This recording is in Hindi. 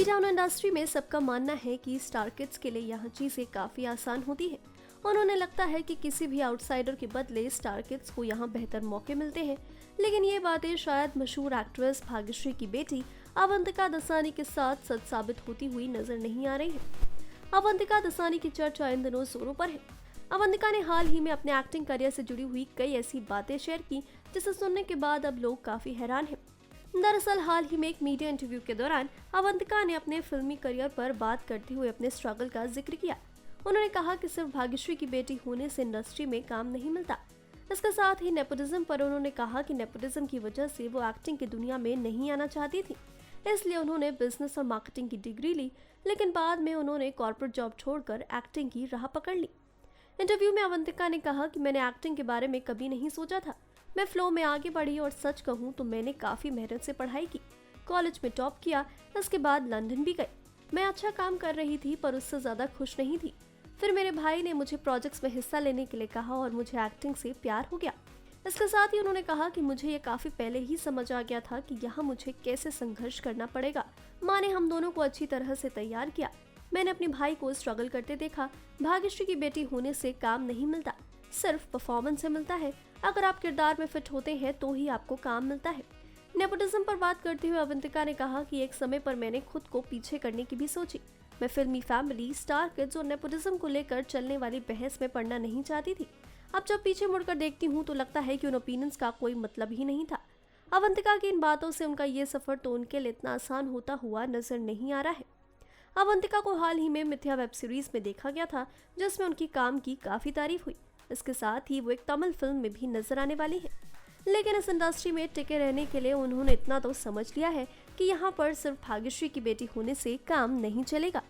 टाउन इंडस्ट्री में सबका मानना है कि स्टार किड्स के लिए यहाँ चीजें काफी आसान होती है। उन्होंने लगता है कि किसी भी आउटसाइडर के बदले स्टार किड्स को यहाँ बेहतर मौके मिलते हैं। लेकिन ये बातें शायद मशहूर एक्ट्रेस भाग्यश्री की बेटी अवंतिका दसानी के साथ सच साबित होती हुई नजर नहीं आ रही है। अवंतिका दसानी की चर्चा इन दिनों जोरों पर है। अवंतिका ने हाल ही में अपने एक्टिंग करियर से जुड़ी हुई कई ऐसी बातें शेयर की जिसे सुनने के बाद अब लोग काफी हैरान हैं। दरअसल हाल ही में एक मीडिया इंटरव्यू के दौरान अवंतिका ने अपने फिल्मी करियर पर बात करते हुए अपने स्ट्रगल का जिक्र किया। उन्होंने कहा कि सिर्फ भाग्यश्री की बेटी होने से इंडस्ट्री में काम नहीं मिलता। इसके साथ ही नेपोटिज्म पर उन्होंने कहा कि नेपोटिज्म की वजह से वो एक्टिंग की दुनिया में नहीं आना चाहती थी, इसलिए उन्होंने बिजनेस और मार्केटिंग की डिग्री ली, लेकिन बाद में उन्होंने कॉर्पोरेट जॉब छोड़कर एक्टिंग की राह पकड़ ली। इंटरव्यू में अवंतिका ने कहा कि मैंने एक्टिंग के बारे में कभी नहीं सोचा था। मैं फ्लो में आगे बढ़ी और सच कहूँ तो मैंने काफी मेहनत से पढ़ाई की, कॉलेज में टॉप किया, इसके बाद लंदन भी गई। मैं अच्छा काम कर रही थी पर उससे ज्यादा खुश नहीं थी। फिर मेरे भाई ने मुझे प्रोजेक्ट्स में हिस्सा लेने के लिए कहा और मुझे एक्टिंग से प्यार हो गया। इसके साथ ही उन्होंने कहा कि मुझे ये काफी पहले ही समझ आ गया था कि यहाँ मुझे कैसे संघर्ष करना पड़ेगा। माँ ने हम दोनों को अच्छी तरह से तैयार किया। मैंने अपने भाई को स्ट्रगल करते देखा। भाग्यश्री की बेटी होने से काम नहीं मिलता, सिर्फ परफॉर्मेंस से मिलता है। अगर आप किरदार में फिट होते हैं तो ही आपको काम मिलता है। नेपोटिज्म पर बात करते हुए अवंतिका ने कहा कि एक समय पर मैंने खुद को पीछे करने की भी सोची। मैं फिल्मी फैमिली, स्टार किड्स और नेपोटिज्म को लेकर चलने वाली बहस में पड़ना नहीं चाहती थी। अब जब पीछे मुड़कर देखती हूँ तो लगता है कि उन ओपिनियंस का कोई मतलब ही नहीं था। अवंतिका की इन बातों से उनका ये सफर तो उनके लिए इतना आसान होता हुआ नजर नहीं आ रहा है। अवंतिका को हाल ही में मिथ्या वेब सीरीज में देखा गया था जिसमें उनकी काम की काफी तारीफ हुई। इसके साथ ही वो एक तमिल फिल्म में भी नजर आने वाली है। लेकिन इस इंडस्ट्री में टिके रहने के लिए उन्होंने इतना तो समझ लिया है कि यहाँ पर सिर्फ भाग्यश्री की बेटी होने से काम नहीं चलेगा।